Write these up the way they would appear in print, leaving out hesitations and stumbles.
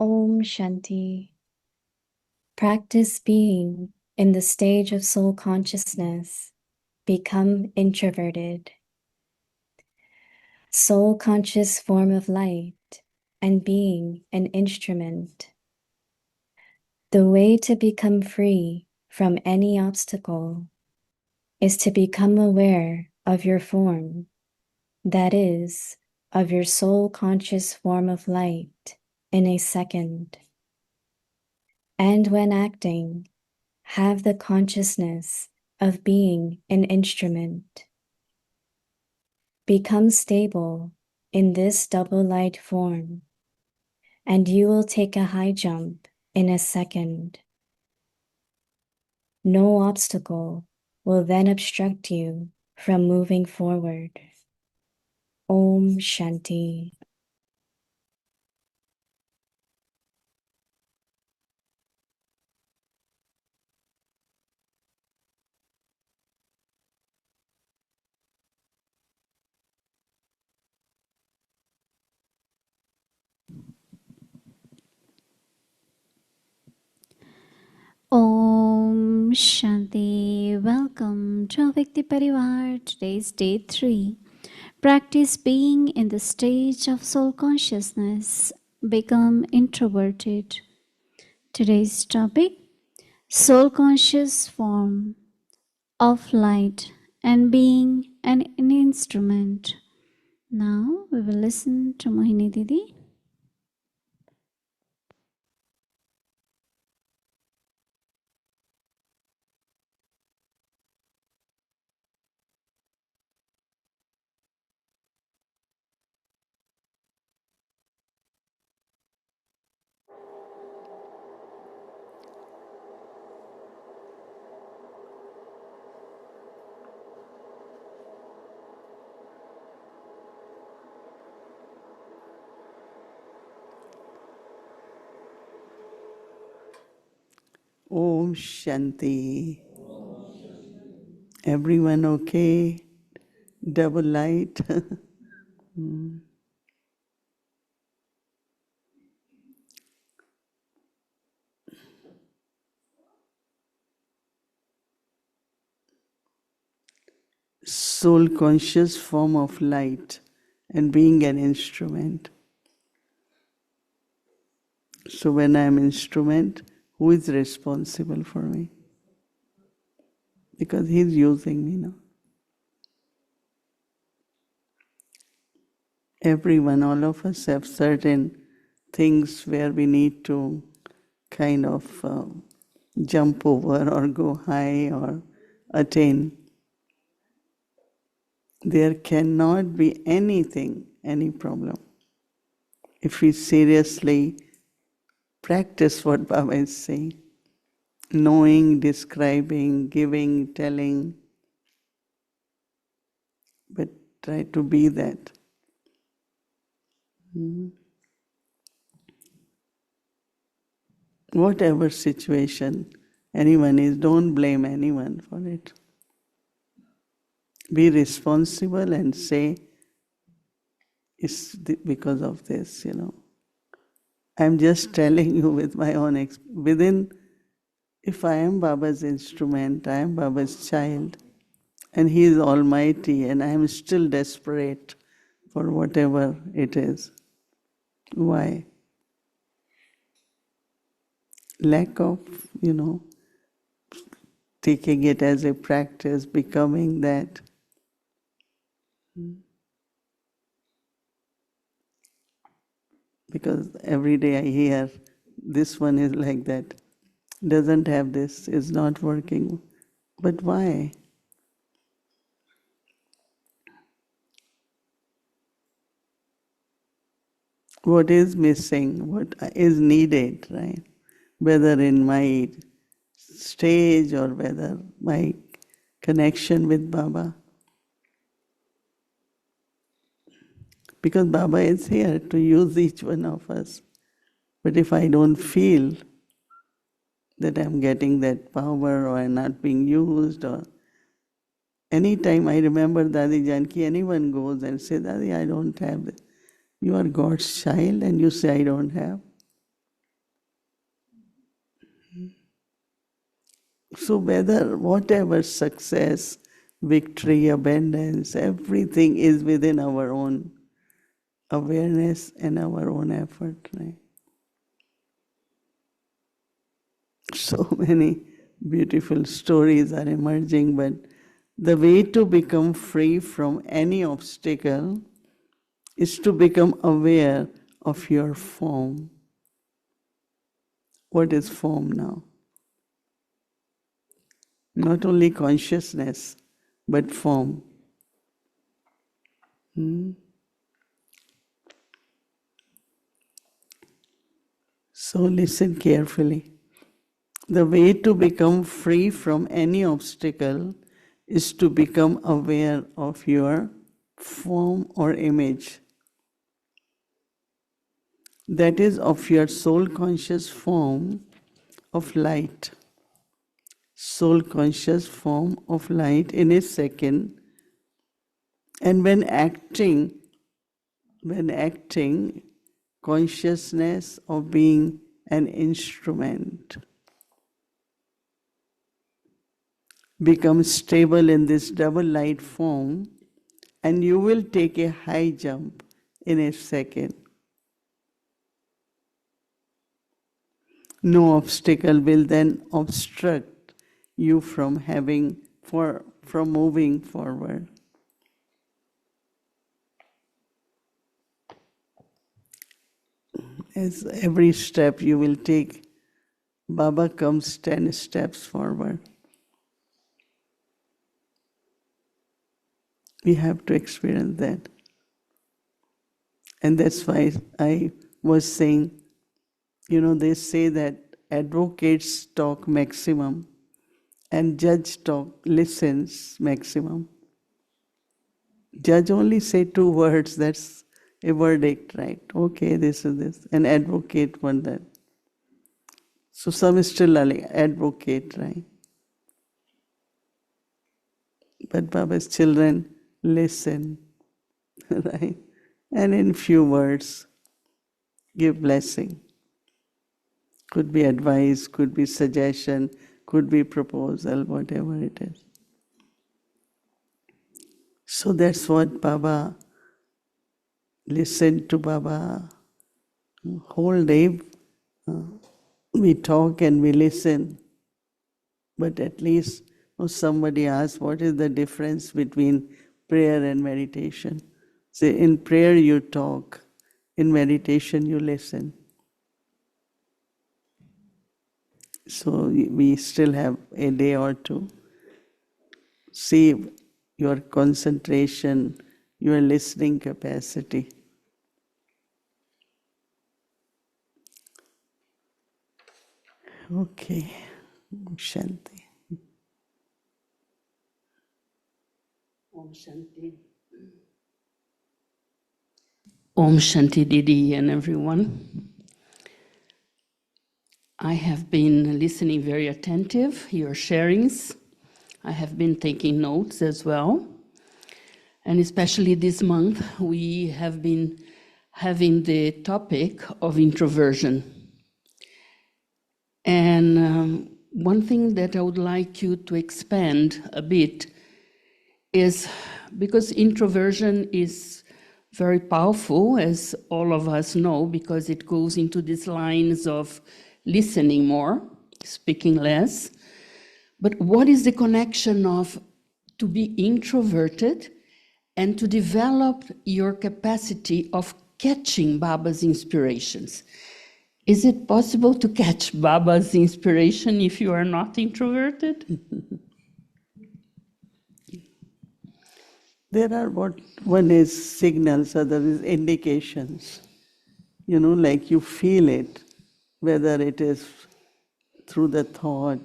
Om Shanti. Practice being in the stage of soul consciousness. Become introverted. Soul conscious form of light and being an instrument. The way to become free from any obstacle is to become aware of your form, that is, of your soul conscious form of light in a second. And when acting, have the consciousness of being an instrument. Become stable in this double light form, and you will take a high jump in a second. No obstacle will then obstruct you from moving forward. Om Shanti. Om Shanti. Welcome to Vikti Parivar. Today's day 3. Practice being in the stage of soul consciousness. Become introverted. Today's topic: soul conscious form of light and being an instrument. Now we will listen to Mohini Didi. Om Shanti. Everyone okay? Double light. Soul conscious form of light and being an instrument. So when I am instrument, who is responsible for me? Because he's using me now. Everyone, all of us have certain things where we need to kind of jump over or go high or attain. There cannot be anything, any problem. If we seriously practice what Baba is saying, knowing, describing, giving, telling, but try to be that. Whatever situation anyone is, don't blame anyone for it. Be responsible and say, it's because of this, I'm just telling you with my own within, if I am Baba's instrument, I am Baba's child, and He is almighty, and I am still desperate for whatever it is. Why? Lack of, taking it as a practice, becoming that. Because every day I hear, this one is like that, doesn't have this, is not working. But why? What is missing? What is needed, right? Whether in my stage or whether my connection with Baba. Because Baba is here to use each one of us. But if I don't feel that I'm getting that power or I'm not being used, or anytime I remember Dadi Janki, anyone goes and says, Dadi, I don't have this. You are God's child and you say, I don't have. So whatever success, victory, abundance, everything is within our own awareness and our own effort. Right? So many beautiful stories are emerging, but the way to become free from any obstacle is to become aware of your form. What is form now? Not only consciousness, but form. So listen carefully. The way to become free from any obstacle is to become aware of your form or image. That is, of your soul conscious form of light. Soul conscious form of light in a second. And when acting, consciousness of being an instrument becomes stable in this double light form, and you will take a high jump in a second. No obstacle will then obstruct you from moving forward. As every step you will take, Baba comes 10 steps forward. We have to experience that. And that's why I was saying, they say that advocates talk maximum and judge listens maximum. Judge only say 2 words, that's a verdict, right? Okay, this is this. And advocate one that. So some still advocate, right? But Baba's children listen, right? And in few words, give blessing. Could be advice, could be suggestion, could be proposal, whatever it is. So that's what Baba, listened to Baba. Whole day we talk and we listen. But at least somebody asks, what is the difference between prayer and meditation? Say, in prayer you talk, in meditation you listen. So we still have a day or two. See your concentration, your listening capacity. Okay, Shanti. Om Shanti. Om Shanti Didi and everyone. I have been listening very attentive, your sharings. I have been taking notes as well. And especially this month, we have been having the topic of introversion. And one thing that I would like you to expand a bit is because introversion is very powerful, as all of us know, because it goes into these lines of listening more, speaking less. But what is the connection of to be introverted and to develop your capacity of catching Baba's inspirations? Is it possible to catch Baba's inspiration if you are not introverted? There are one is signals, other is indications. Like you feel it, whether it is through the thought,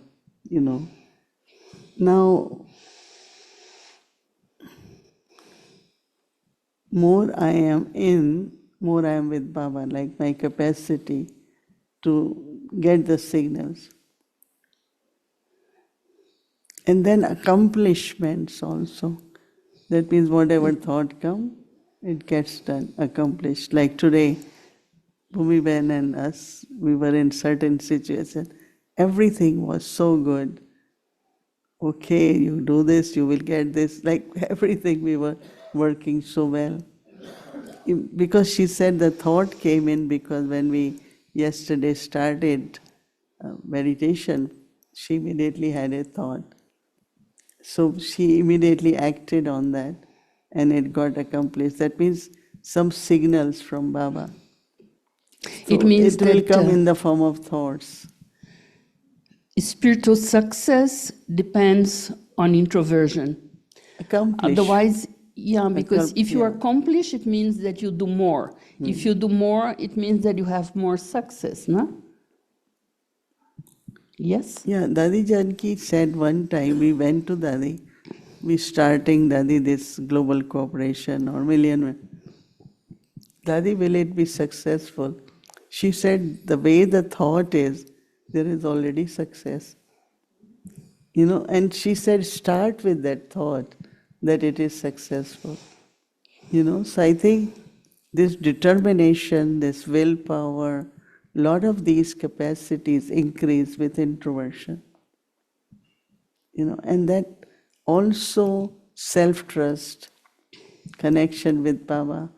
Now, more I am with Baba, like my capacity to get the signals. And then accomplishments also. That means whatever thought comes, it gets done, accomplished. Like today, Bhumiben and us, we were in certain situations. Everything was so good. okay, you do this, you will get this, like everything we were working so well. Because she said the thought came in because when we yesterday started meditation, she immediately had a thought. So she immediately acted on that and it got accomplished. That means some signals from Baba. So It means it will that come in the form of thoughts. spiritual success depends on introversion. Accomplish. Otherwise, yeah, because if you Yeah. accomplish, it means that you do more. If you do more, it means that you have more success, no? Yes? Yeah, Dadi Janki said one time, we went to Dadi, we starting Dadi this global cooperation or million. Dadi, will it be successful? She said, the way the thought is, there is already success. And she said, start with that thought that it is successful. So I think this determination, this willpower, lot of these capacities increase with introversion. And that also self-trust, connection with Baba,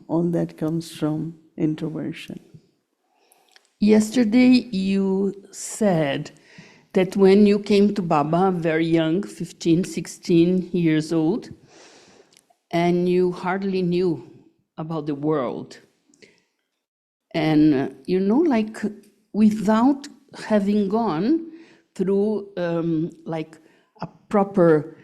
all that comes from introversion. Yesterday you said that when you came to Baba very young, 15, 16 years old, and you hardly knew about the world. And, like without having gone through like a proper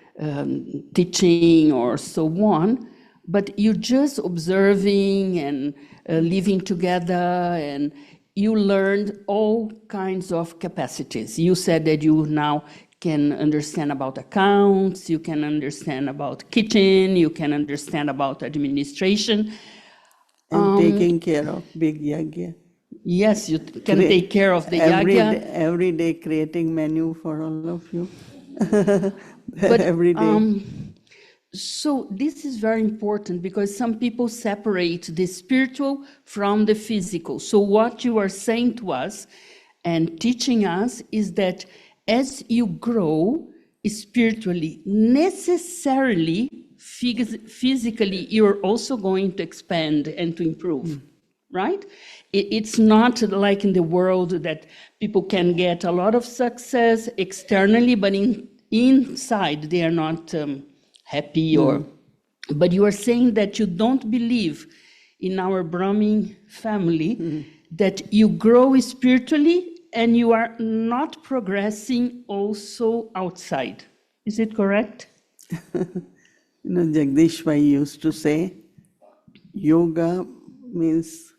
teaching or so on, but you're just observing and living together, and you learned all kinds of capacities. You said that you now can understand about accounts, you can understand about kitchen, you can understand about administration. And taking care of big yagya. Yes, you can take care of the yagya. Every day creating menu for all of you. But every day. So this is very important because some people separate the spiritual from the physical. So what you are saying to us and teaching us is that as you grow spiritually, necessarily, physically, you're also going to expand and to improve, right? It's not like in the world that people can get a lot of success externally, but inside they are not happy or... But you are saying that you don't believe in our Brahmin family, that you grow spiritually and you are not progressing also outside. Is it correct? Jagdish Bhai used to say, yoga means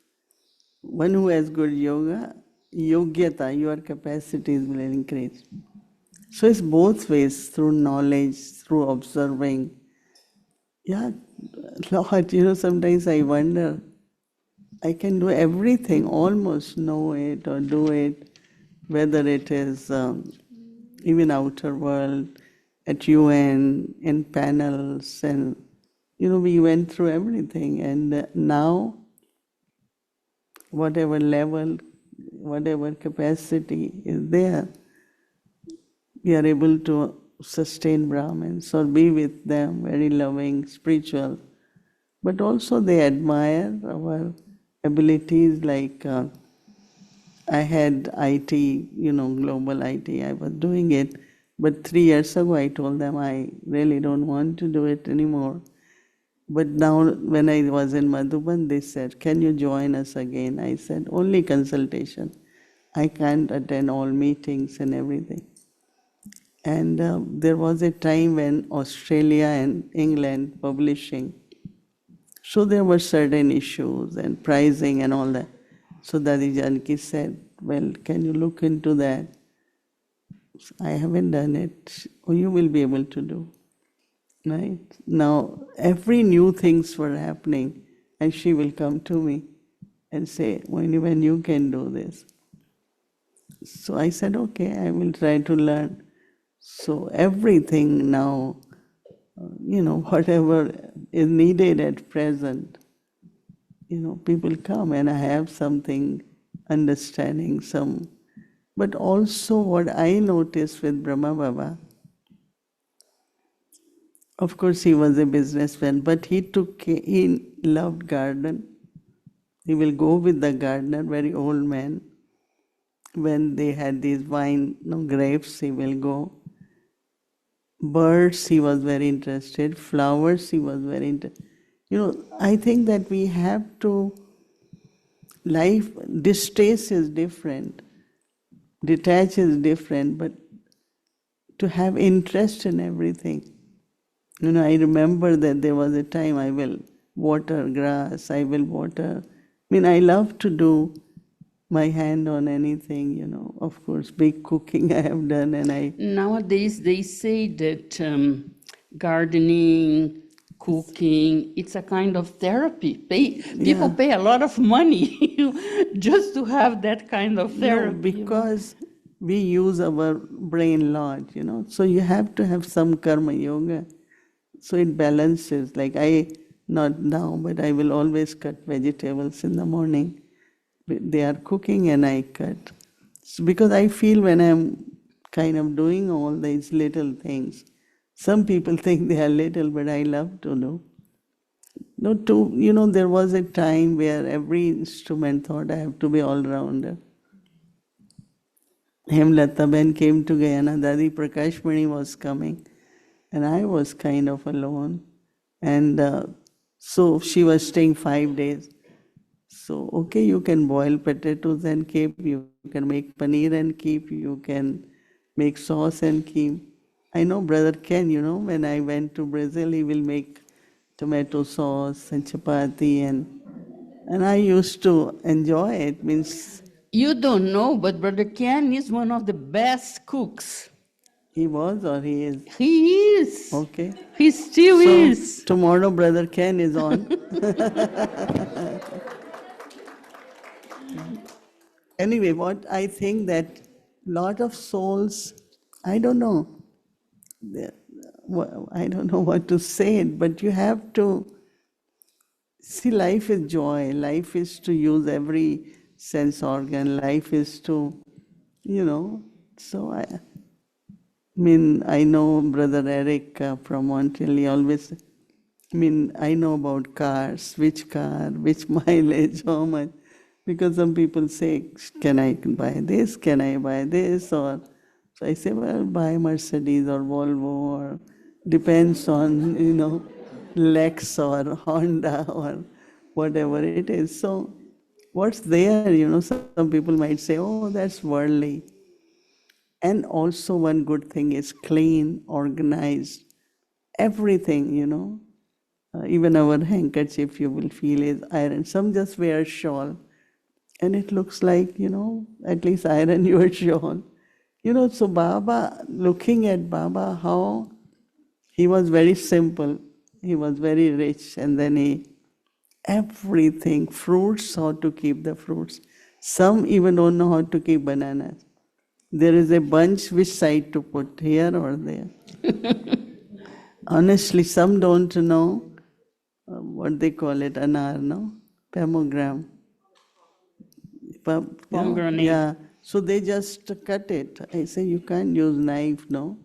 one who has good yoga, yogyata, your capacities will increase. So it's both ways, through knowledge, through observing. Yeah, Lord, sometimes I wonder, I can do everything, almost know it or do it, whether it is even outer world, at UN, in panels, and we went through everything. And now, whatever level, whatever capacity is there, we are able to sustain Brahmins or be with them, very loving, spiritual. But also they admire our abilities, like I had IT, global IT, I was doing it. But 3 years ago I told them I really don't want to do it anymore. But now when I was in Madhuban, they said, can you join us again? I said, only consultation. I can't attend all meetings and everything. And there was a time when Australia and England publishing, so there were certain issues and pricing and all that. So Dadi Janki said, well, can you look into that? I haven't done it. Oh, you will be able to do. Right? Now, every new things were happening, and she will come to me and say, when you can do this. So I said, okay, I will try to learn. So everything now, whatever is needed at present, people come and I have something, understanding, some But also what I noticed with Brahma Baba, of course he was a businessman, but he loved garden. He will go with the gardener, very old man. When they had these wine, grapes, he will go. Birds, he was very interested. Flowers, he was very interested. I think that we have to, life, distaste is different, detach is different, but to have interest in everything. I remember that there was a time I will water grass, I will water. I love to do my hand on anything, Of course, big cooking I have done, and I... Nowadays, they say that gardening, cooking, it's a kind of therapy. People pay a lot of money just to have that kind of therapy. No, because we use our brain lot, So you have to have some karma yoga. So it balances. Like not now, but I will always cut vegetables in the morning. They are cooking and I cut. So because I feel when I'm kind of doing all these little things, some people think they are little, but I love to do. There was a time where every instrument thought I have to be all-rounder. Hemlata Ben came to Guyana, Dadi Prakashmani was coming, and I was kind of alone. And so she was staying 5 days. So, okay, you can boil potatoes and keep, you can make paneer and keep, you can make sauce and keep. I know Brother Ken, when I went to Brazil, he will make tomato sauce and chapati, and I used to enjoy it. Means you don't know, but Brother Ken is one of the best cooks. He was or he is? He is. Okay. He still is. Tomorrow Brother Ken is on. Anyway, what I think that lot of souls, I don't know what to say it, but you have to see, life is joy. Life is to use every sense organ. Life is to, so I know Brother Eric from Montreal, he always, I know about cars, which car, which mileage, how much. Because some people say, can I buy this, can I buy this? Or so I say, well, buy Mercedes or Volvo, or depends on, Lex or Honda or whatever it is. So what's there, some people might say, oh, that's worldly. And also one good thing is clean, organized, everything, even our handkerchief you will feel is iron. Some just wear shawl. And it looks like, at least iron your shawl. So Baba, looking at Baba, how he was very simple, he was very rich, and then everything, fruits, how to keep the fruits. Some even don't know how to keep bananas. There is a bunch, which side to put, here or there. Honestly, some don't know what they call it, anar, no? Pomegranate. Pomegranate. Yeah, so they just cut it. I say, you can't use knife, no?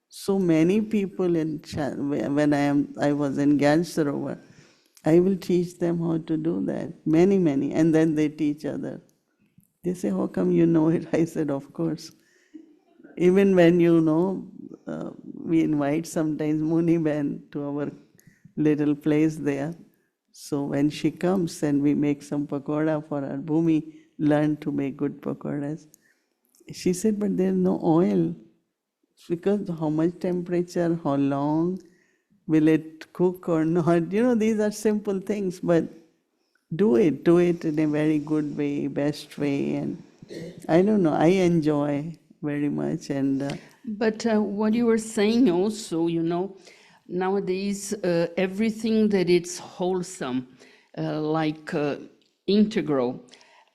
So many people when I was in Gyan Sarovar, I will teach them how to do that. Many, and then they teach others. They say, how come you know it? I said, of course. Even when we invite sometimes Muni Ben to our little place there. So when she comes and we make some pakoda for her, Bhumi learned to make good pakodas. She said, but there's no oil. Because how much temperature, how long will it cook or not? These are simple things, but do it in a very good way, best way. And I don't know, I enjoy very much. And But what you were saying also, nowadays everything that it's wholesome, like integral,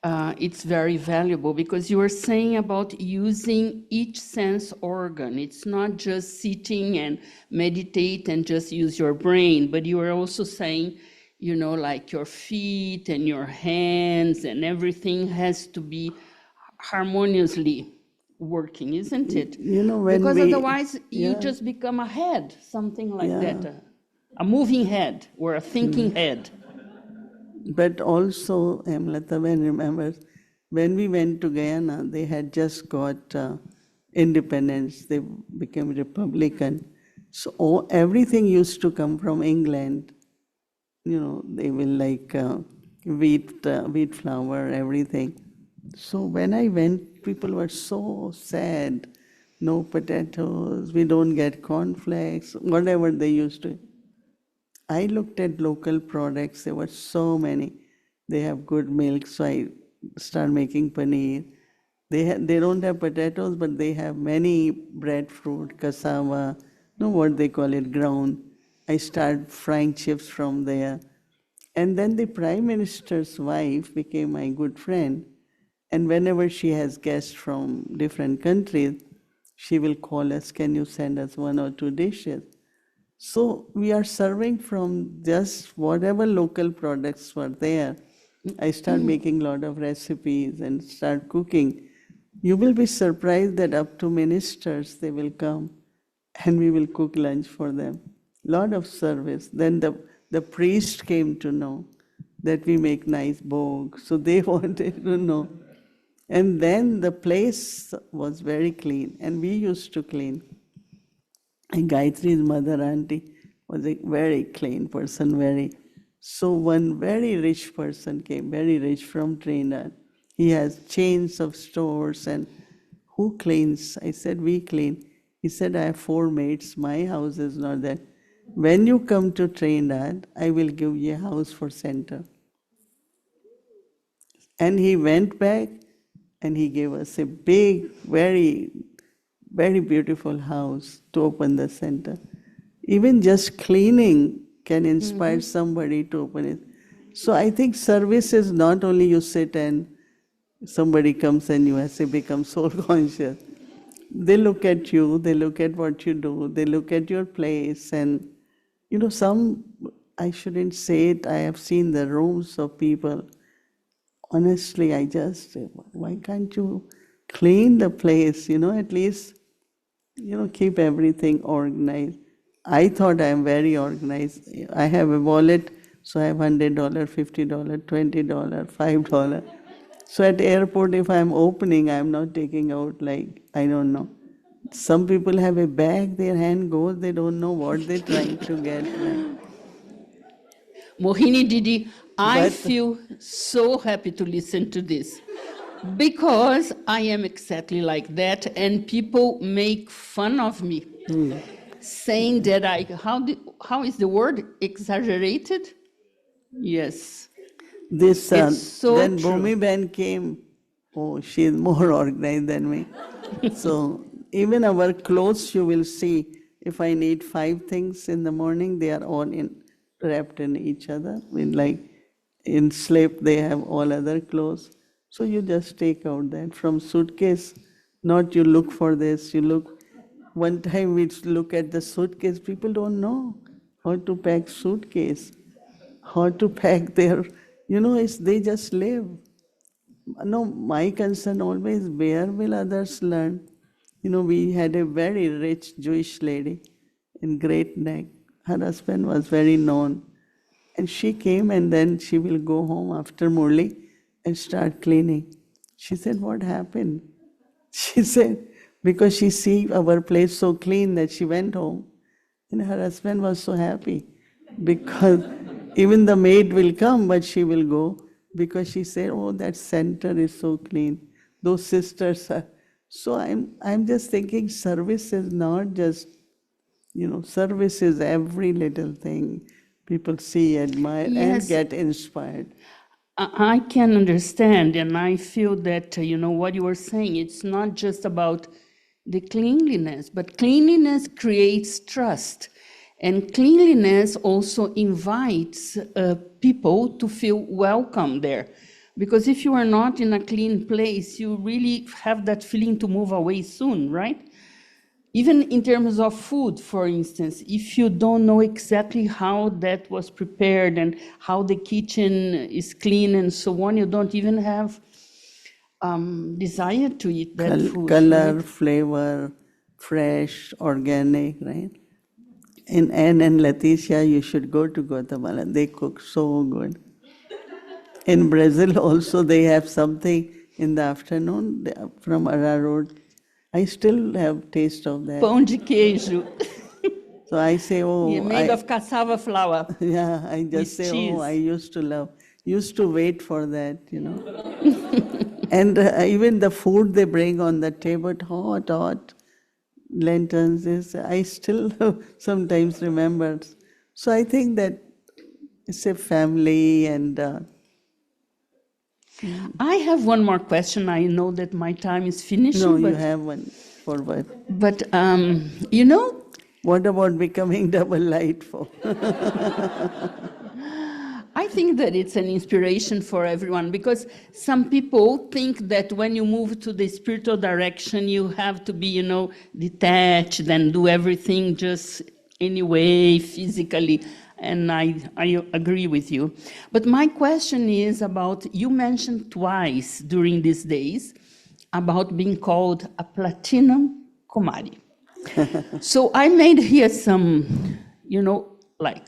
it's very valuable, because you were saying about using each sense organ. It's not just sitting and meditate and just use your brain, but you were also saying, like your feet and your hands and everything has to be harmoniously working, isn't it? You know, when Because we, otherwise you yeah, just become a head, something like yeah. that, a moving head or a thinking head. But also, Amlata, when remembers, when we went to Guyana, they had just got independence. They became Republican. So everything used to come from England. You know, they will like wheat flour, everything. So when I went, people were so sad. No potatoes, we don't get cornflakes, whatever they used to. I looked at local products, there were so many. They have good milk, so I started making paneer. They don't have potatoes, but they have many breadfruit, cassava, know what they call it, ground. I started frying chips from there. And then the Prime Minister's wife became my good friend. And whenever she has guests from different countries, she will call us, can you send us one or two dishes? So we are serving from just whatever local products were there. I start making a lot of recipes and start cooking. You will be surprised that up to ministers they will come and we will cook lunch for them. Lot of service. Then the priest came to know that we make nice bhog. So they wanted to know. And then the place was very clean and we used to clean. And Gayatri's mother, auntie, was a very clean person, very. So one very rich person came, very rich from Trinidad. He has chains of stores and who cleans? I said, we clean. He said, I have 4 maids, my house is not there. When you come to Trinidad, I will give you a house for center. And he went back and he gave us a big, very, very beautiful house to open the center. Even just cleaning can inspire somebody to open it. So I think service is not only you sit and somebody comes and you have to become soul conscious. They look at you, they look at what you do, they look at your place, and you know, I shouldn't say it, I have seen the rooms of people. Honestly, I just say, why can't you clean the place, you know, at least, you know, keep everything organized. I thought I am very organized. I have a wallet, so I have $100, $50, $20, $5. So at airport, if I'm opening, I'm not taking out like, I don't know. Some people have a bag, their hand goes, they don't know what they're trying to get. Right? Mohini Didi, I But feel so happy to listen to this because I am exactly like that, and people make fun of me, saying that how is the word exaggerated? Yes, this, it's so then true. Bhumi Ben came, oh, she's more organized than me. So even our clothes, you will see, if I need 5 things in the morning, they are all wrapped in each other. In sleep, they have all other clothes. So you just take out that from suitcase. Not you look for this. You look. One time we look at the suitcase. People don't know how to pack suitcase, how to pack their. They just live. No, my concern always, where will others learn? We had a very rich Jewish lady in Great Neck. Her husband was very known. And she came and then she will go home after Murli and start cleaning. She said, what happened? She said, because she see our place so clean that she went home. And her husband was so happy because even the maid will come, but she will go because she said, oh, that center is so clean. Those sisters are. So I'm just thinking service is not just, service is every little thing people see, admire, and Yes, get inspired. I can understand, and I feel that, what you were saying, it's not just about the cleanliness, but cleanliness creates trust. And cleanliness also invites people to feel welcome there. Because if you are not in a clean place, you really have that feeling to move away soon, right? Even in terms of food, for instance, if you don't know exactly how that was prepared and how the kitchen is clean and so on, you don't even have desire to eat that food. Color, Right? flavor, fresh, organic, right? In Anne and Leticia, you should go to Guatemala. They cook so good. In Brazil also, they have something in the afternoon from Ararot. I still have taste of that. Pão de queijo. So I say, oh, Made of cassava flour. yeah, I just with say, cheese. oh, I used to wait for that, you know. And even the food they bring on the table, hot, lanterns, I still sometimes remember. So I think that it's a family and... I have one more question. I know that my time is finishing. No, you have one for what? But, you know, what about becoming double light for? I think that it's an inspiration for everyone, because some people think that when you move to the spiritual direction, you have to be, you know, detached and do everything just anyway, physically. And I agree with you. But my question is about, you mentioned twice during these days about being called a platinum Kumari. So I made here some, you know, like,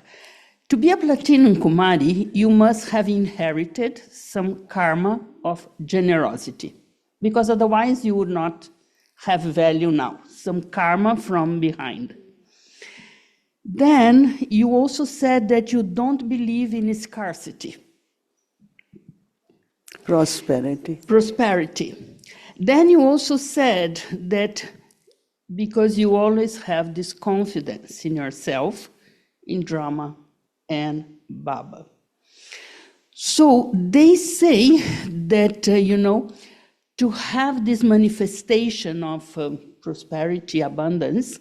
to be a platinum Kumari, you must have inherited some karma of generosity, because otherwise you would not have value now, some karma from behind. Then you also said that you don't believe in scarcity. Prosperity. Then you also said that because you always have this confidence in yourself, in drama and Baba. So they say that, you know, to have this manifestation of prosperity, abundance,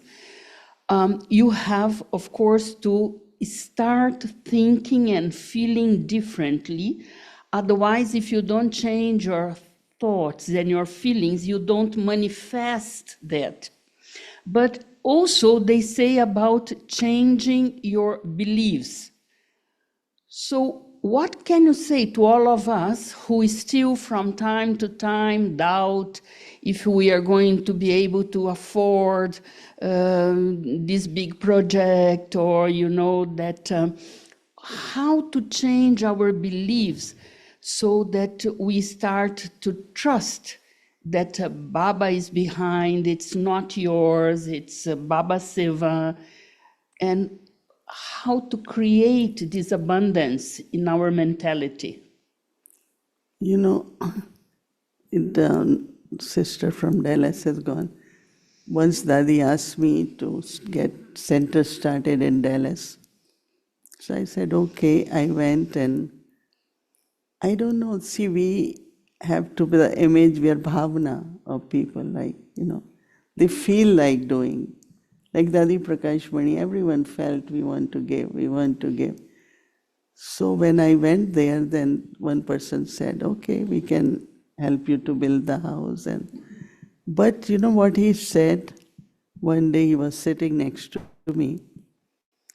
you have, of course, to start thinking and feeling differently. Otherwise, if you don't change your thoughts and your feelings, you don't manifest that. But also, they say about changing your beliefs. So what can you say to all of us who still from time to time doubt if we are going to be able to afford this big project, or, you know, that how to change our beliefs so that we start to trust that Baba is behind, it's not yours, it's Baba Seva, and how to create this abundance in our mentality? You know, the sister from Dallas has gone. Once Dadi asked me to get center started in Dallas. So I said, okay. I went, and I don't know, see, we have to be the image, we are bhavana of people, like, you know, they feel like doing. Like Dadi Prakash Mani, everyone felt we want to give. So when I went there, then one person said, okay, we can help you to build the house. But you know what he said? One day he was sitting next to me.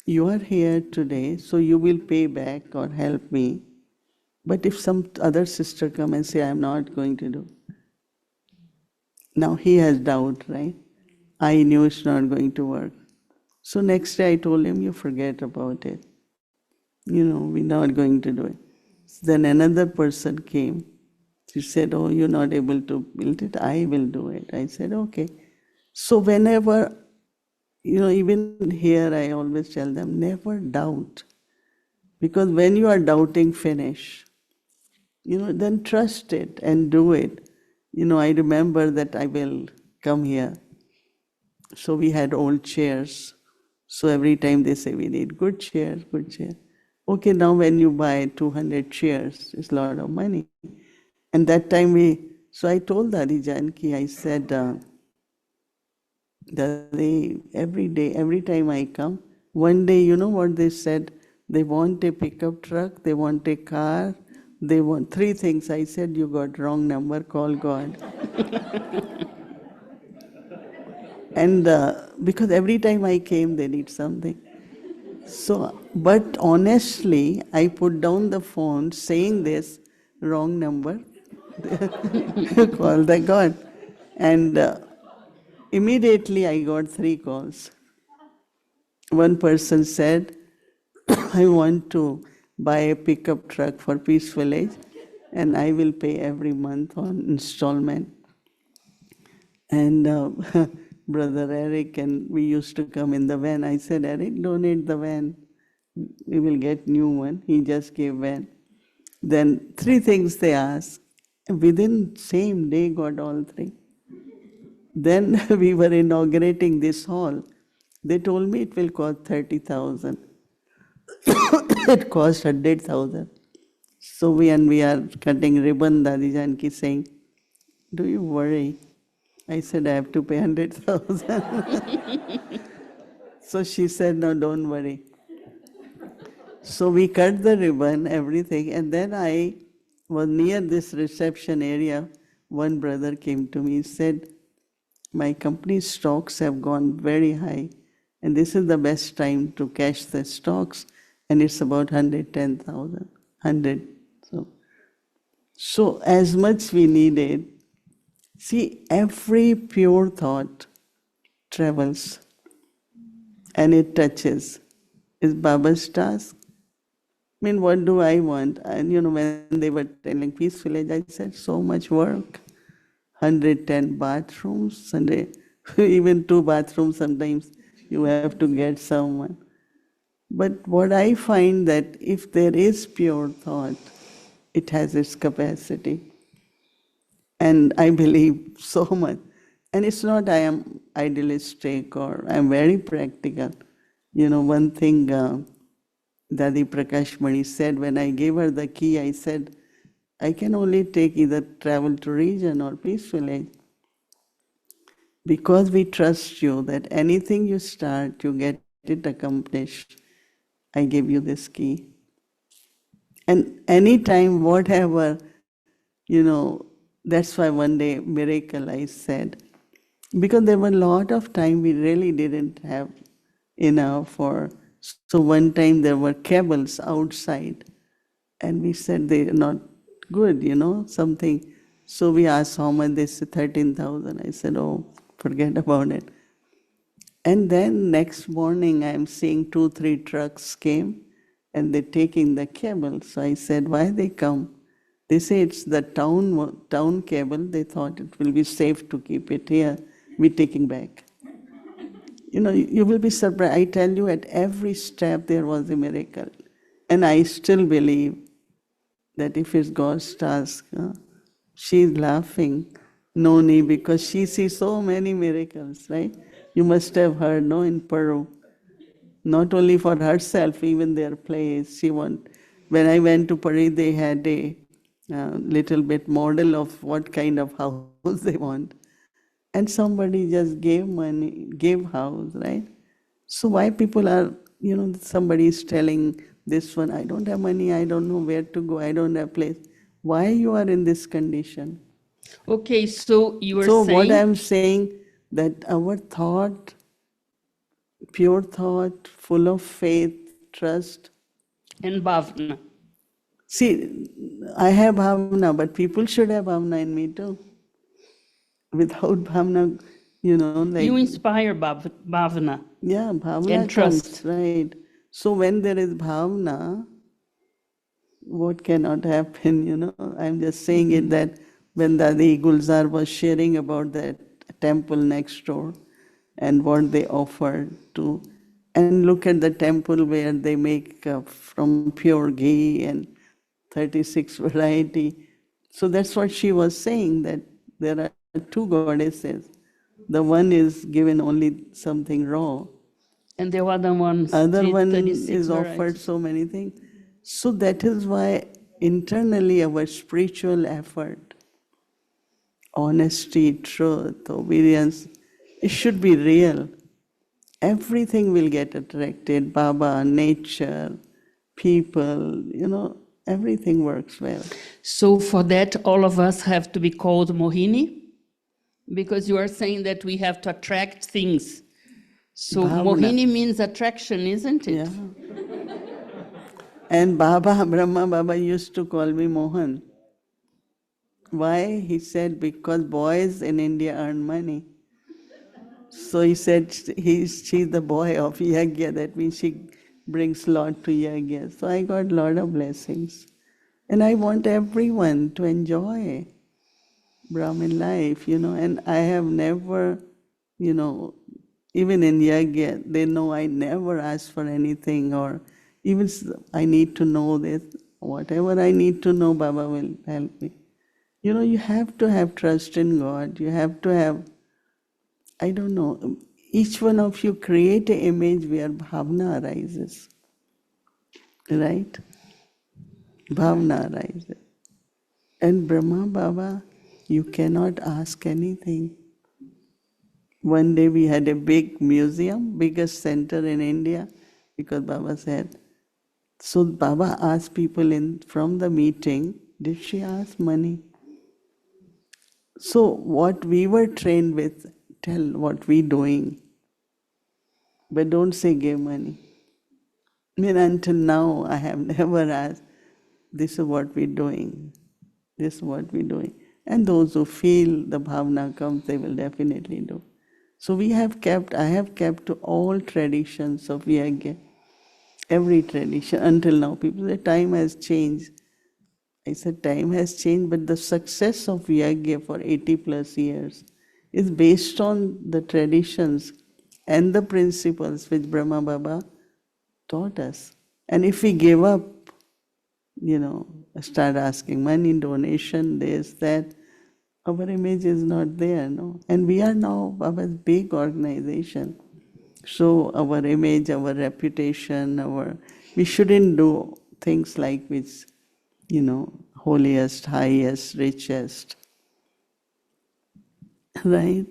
You are here today, so you will pay back or help me. But if some other sister come and say, I'm not going to do. Now he has doubt, right? I knew it's not going to work. So next day I told him, you forget about it. You know, we're not going to do it. Then another person came. She said, oh, you're not able to build it. I will do it. I said, okay. So whenever, you know, even here I always tell them, never doubt. Because when you are doubting, finish. You know, then trust it and do it. You know, I remember that I will come here. So we had old chairs. So every time they say, we need good chair. Okay, now when you buy 200 chairs, it's a lot of money. And that time so I told Dadi Janki, I said, Dadi, every day, every time I come, one day, you know what they said? They want a pickup truck, they want a car, they want 3 things. I said, you got wrong number, call God. And because every time I came, they need something. So, but honestly, I put down the phone saying this, wrong number, You call the God. And immediately I got 3 calls. One person said, I want to buy a pickup truck for Peace Village and I will pay every month on installment. And Brother Eric and we used to come in the van. I said, Eric, donate the van. We will get new one. He just gave van. Then 3 things they asked. Within same day got all 3. Then we were inaugurating this hall. They told me it will cost 30,000. It cost 100,000. So we are cutting ribbon, Dadi Janki saying, do you worry? I said, I have to pay 100,000. So she said, no, don't worry. So we cut the ribbon, everything, and then I was near this reception area. One brother came to me and said, my company's stocks have gone very high, and this is the best time to cash the stocks, and it's about 110,000, 100. So as much we needed, see, every pure thought travels and it touches. Is Baba's task. I mean, what do I want? And when they were telling Peace Village, I said, so much work. 110 bathrooms, and even 2 bathrooms sometimes you have to get someone. But what I find that if there is pure thought, it has its capacity. And I believe so much. And it's not I am idealistic or I'm very practical. One thing Dadi Prakash Mani said when I gave her the key, I said, I can only take either travel to region or Peace Village. Because we trust you that anything you start, you get it accomplished. I give you this key. And anytime, whatever, that's why one day, miracle, I said. Because there were a lot of time we really didn't have enough. So one time there were cables outside. And we said they're not good, something. So we asked how much, they said 13,000. I said, oh, forget about it. And then next morning I'm seeing 2-3 trucks came and they're taking the cable. So I said, why they come? They say it's the town cable. They thought it will be safe to keep it here. We're taking back. You will be surprised. I tell you, at every step there was a miracle. And I still believe that if it's God's task, she's laughing, Noni, because she sees so many miracles, right? You must have heard, no, in Peru. Not only for herself, even their place. When I went to Peru, they had a little bit model of what kind of house they want. And somebody just gave money, gave house, right? So why people are, somebody is telling this one, I don't have money, I don't know where to go, I don't have place. Why you are in this condition? Okay, so you are saying... saying... what I'm saying, that our thought, pure thought, full of faith, trust... and bhavna. See, I have bhavna, but people should have bhavna in me too. Without bhavna, like... You inspire bhavna. Yeah, bhavna and trust. Comes, right. So when there is bhavna, what cannot happen, I'm just saying it that when Dadi Gulzar was sharing about that temple next door and what they offered to, and look at the temple where they make from pure ghee and 36 variety. So that's what she was saying, that there are 2 goddesses. The one is given only something raw. And the other one is offered so many things. So that is why internally our spiritual effort, honesty, truth, obedience, it should be real. Everything will get attracted. Baba, nature, people, everything works well. So for that, all of us have to be called Mohini? Because you are saying that we have to attract things. So Bhavna. Mohini means attraction, isn't it? Yeah. And Brahma Baba used to call me Mohan. Why? He said, because boys in India earn money. So he said, she's the boy of Yagya, that means she brings lot to Yagya. So I got lot of blessings. And I want everyone to enjoy Brahmin life, and I have never, even in Yagya, they know I never ask for anything, or even I need to know this. Whatever I need to know, Baba will help me. You have to have trust in God. You have to have, I don't know, each one of you create an image where bhavna arises. Right? Bhavna arises. And Brahma Baba, you cannot ask anything. One day we had a big museum, biggest center in India, because Baba said, so Baba asked people from the meeting, did she ask money? So what we were trained with, tell what we doing, but don't say give money. I mean, until now I have never asked, this is what we're doing, this is what we're doing. And those who feel the bhavna comes, they will definitely do. So I have kept to all traditions of Yagya, every tradition until now. People say time has changed. I said time has changed, but the success of Yagya for 80 plus years is based on the traditions and the principles which Brahma Baba taught us. And if we give up, start asking money, donation, this, that, our image is not there, no? And we are now Baba's big organization. So our image, our reputation, we shouldn't do things like which, holiest, highest, richest. Right?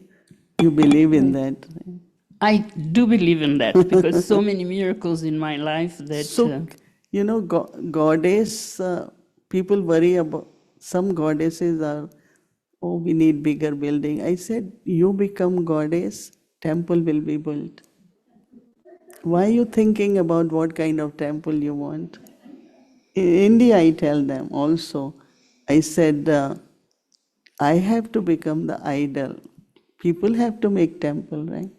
You believe in that. Right? I do believe in that because so many miracles in my life that... So, goddess, people worry about, some goddesses are, oh, we need bigger building. I said, you become goddess, temple will be built. Why are you thinking about what kind of temple you want? In India, I tell them also, I said, I have to become the idol. People have to make temple, right?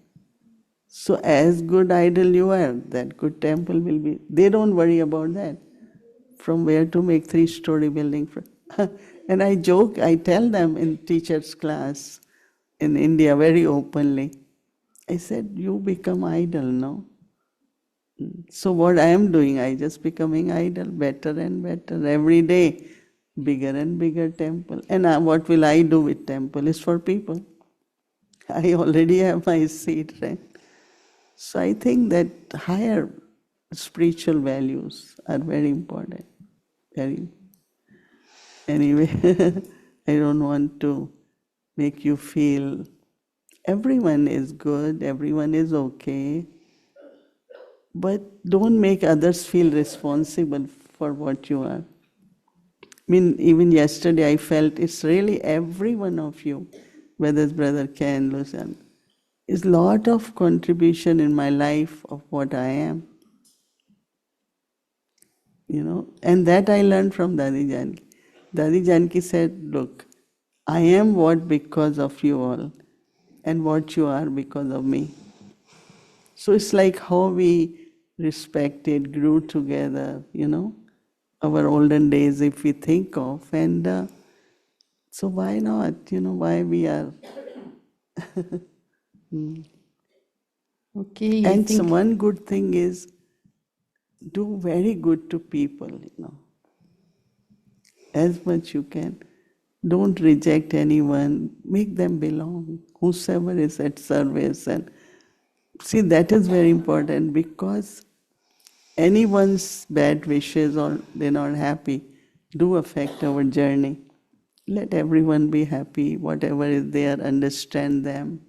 So as good idol you are, that good temple will be. They don't worry about that. From where to make 3-story building. And I joke, I tell them in teacher's class in India very openly. I said, you become idol, no? So what I am doing, I just becoming idol, better and better every day, bigger and bigger temple. And what will I do with temple? Is for people. I already have my seat, right? So I think that higher spiritual values are very important. Very. Anyway, I don't want to make you feel everyone is good, everyone is okay, but don't make others feel responsible for what you are. I mean, even yesterday I felt it's really every one of you, whether it's Brother Ken, Lucian, is lot of contribution in my life of what I am. And that I learned from Dadi Janki. Dadi Janki said, look, I am what because of you all, and what you are because of me. So it's like how we respected, grew together, our olden days if we think of. And so why not, why we are. Okay, And so one good thing is, do very good to people, as much you can. Don't reject anyone, make them belong, whosoever is at service. And see, that is very important, because anyone's bad wishes or they're not happy do affect our journey. Let everyone be happy, whatever is there, understand them,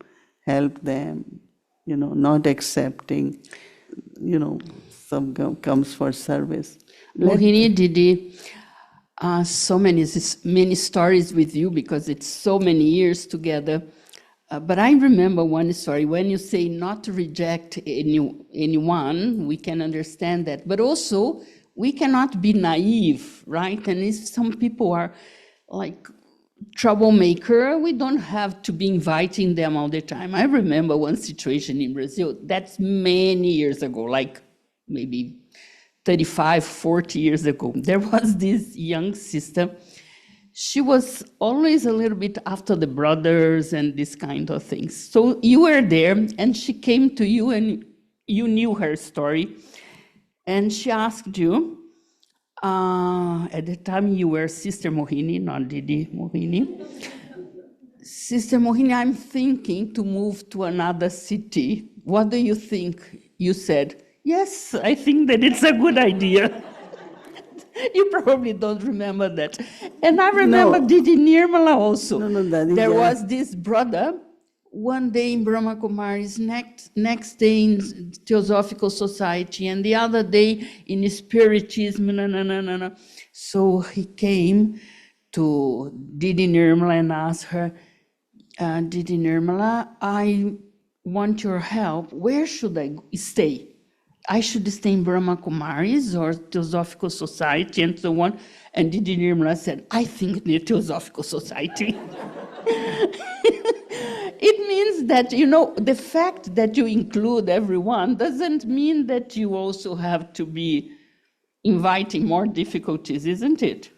help them, not accepting, some comes for service. Mohini Didi, so many stories with you because it's so many years together. But I remember one story. When you say not to reject anyone, we can understand that. But also, we cannot be naive, right? And if some people are like troublemaker, we don't have to be inviting them all the time. I remember one situation in Brazil, that's many years ago, like maybe 35, 40 years ago. There was this young sister. She was always a little bit after the brothers and this kind of things. So you were there and she came to you and you knew her story. And she asked you, at the time you were Sister Mohini, not Didi Mohini. Sister Mohini, I'm thinking to move to another city. What do you think? You said, yes, I think that it's a good idea. You probably don't remember that. And I remember No. Didi Nirmala also. No, Dadi, There yeah. was this brother, one day in Brahma Kumari's, next day in Theosophical Society, and the other day in Spiritism. No. So he came to Didi Nirmala and asked her, Didi Nirmala, I want your help. Where should I stay? I should stay in Brahma Kumaris or Theosophical Society and so on. And Didi Nirmala said, I think the Theosophical Society. It means that, the fact that you include everyone doesn't mean that you also have to be inviting more difficulties, isn't it?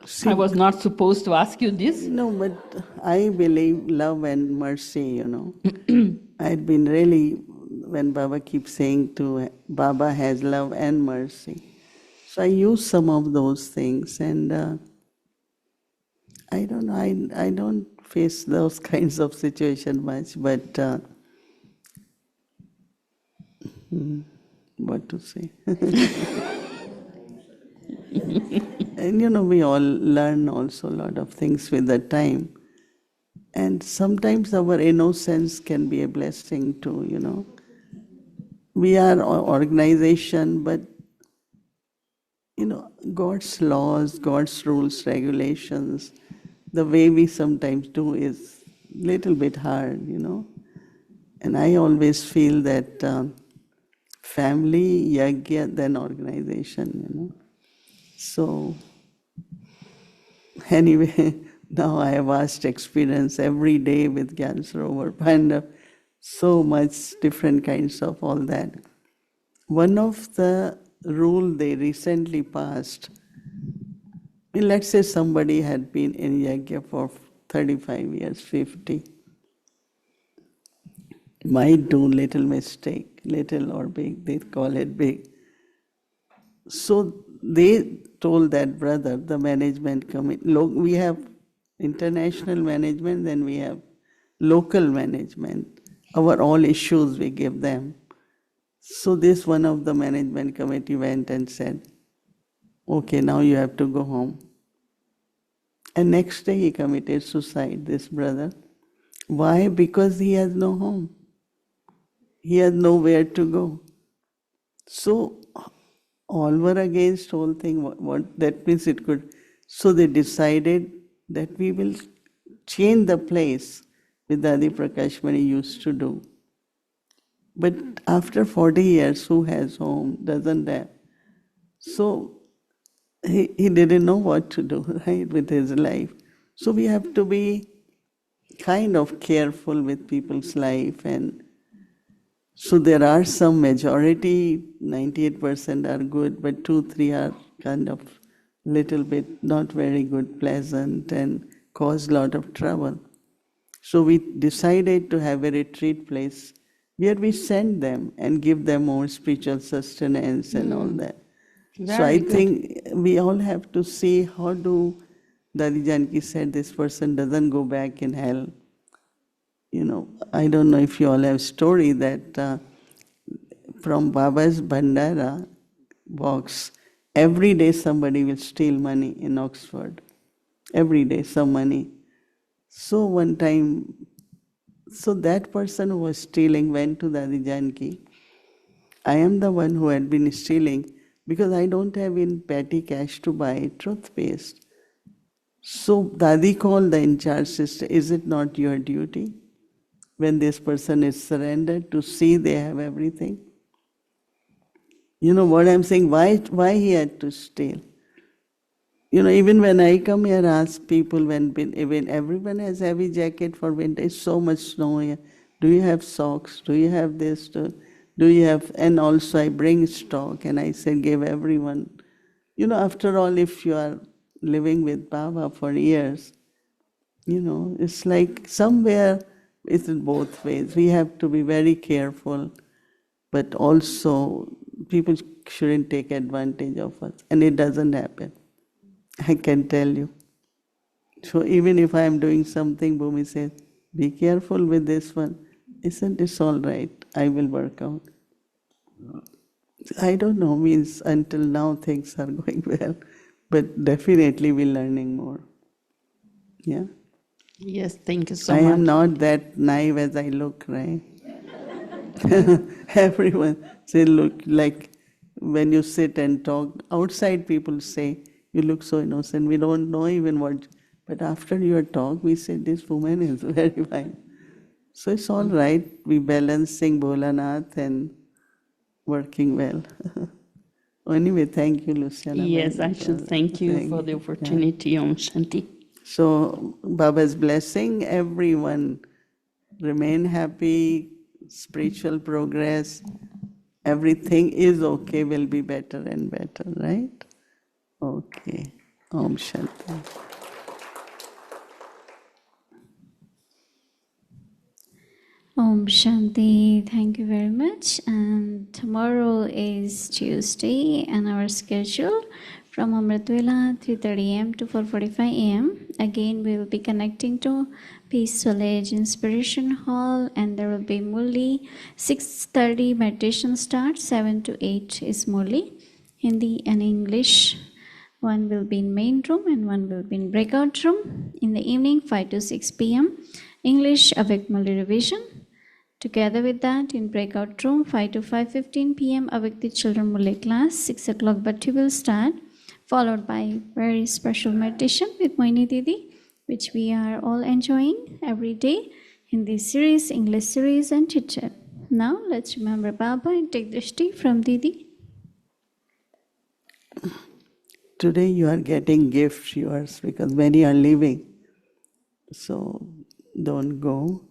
See, I was not supposed to ask you this. no, but I believe love and mercy, I'd been really, when Baba keeps saying to, Baba has love and mercy. So I use some of those things, and I don't know, I don't face those kinds of situations much, but what to say? And we all learn also a lot of things with the time. And sometimes our innocence can be a blessing too, We are an organization, but God's laws, God's rules, regulations, the way we sometimes do is a little bit hard, And I always feel that family, yagya, then organization, So anyway, now I have vast experience every day with Gyan Sarovar Pandav, so much different kinds of all that. One of the rule they recently passed, let's say somebody had been in Yagya for 35 years, 50, might do little mistake, little or big, they call it big. So they told that brother, the management committee, we have international management, then we have local management. Our all issues we give them. So this one of the management committee went and said, okay, now you have to go home. And next day he committed suicide, this brother. Why? Because he has no home. He has nowhere to go. So all were against whole thing. What that means it could. So they decided that we will change the place with Adi Prakash Mani used to do. But after 40 years, who has home, doesn't have? So he didn't know what to do, right, with his life. So we have to be kind of careful with people's life. And so there are some majority, 98% are good, but 2-3 are kind of little bit not very good, pleasant, and cause a lot of trouble. So we decided to have a retreat place where we send them and give them more spiritual sustenance and all that. So I think we all have to see how do, Dadi Janki said, this person doesn't go back in hell. I don't know if you all have story that from Baba's Bandara box, every day somebody will steal money in Oxford. Every day some money. So one time, so that person who was stealing went to Dadi Janki. I am the one who had been stealing because I don't have in petty cash to buy toothpaste. So Dadi called the in charge sister, is it not your duty when this person is surrendered to see they have everything? You know what I'm saying? Why he had to steal? Even when I come here, ask people when everyone has heavy jacket for winter, it's so much snow here. Do you have socks? Do you have this? Do you have? And also I bring stock, and I said give everyone. After all, if you are living with Baba for years, it's like somewhere it's in both ways. We have to be very careful, but also people shouldn't take advantage of us, and it doesn't happen. I can tell you. So even if I am doing something, Bhumi says, be careful with this one. Isn't this all right? I will work out. I don't know, means until now things are going well, but definitely we're learning more. Yeah? Yes, thank you so I much. am not that naive as I look, right? Everyone say, look, like when you sit and talk, outside people say, you look so innocent, we don't know even what, but after your talk, we say, this woman is very fine. So it's all right, we balancing Bholanath and working well. Anyway, thank you, Luciana. Yes, I should thank you for the opportunity, Om Shanti. So, Baba's blessing, everyone remain happy, spiritual progress, everything is okay, will be better and better, right? Okay. Om Shanti. Om Shanti, thank you very much. And tomorrow is Tuesday, and our schedule from Amritwela 3:30 a.m. to 4:45 a.m. Again, we will be connecting to Peace Village Inspiration Hall, and there will be Murli. 6:30 meditation starts, 7 to 8 is Murli. Hindi and English. One will be in main room and one will be in breakout room. In the evening, 5 to 6 p.m. English avec Murli revision. Together with that, in breakout room, 5 to 5:15 p.m. avec the children Murli class. 6 o'clock Bhatti will start, followed by very special meditation with Mohini Didi, which we are all enjoying every day in this series, English series and chit-chat. Now, let's remember Baba and take drishti from Didi. Today you are getting gifts yours because many are leaving. So don't go.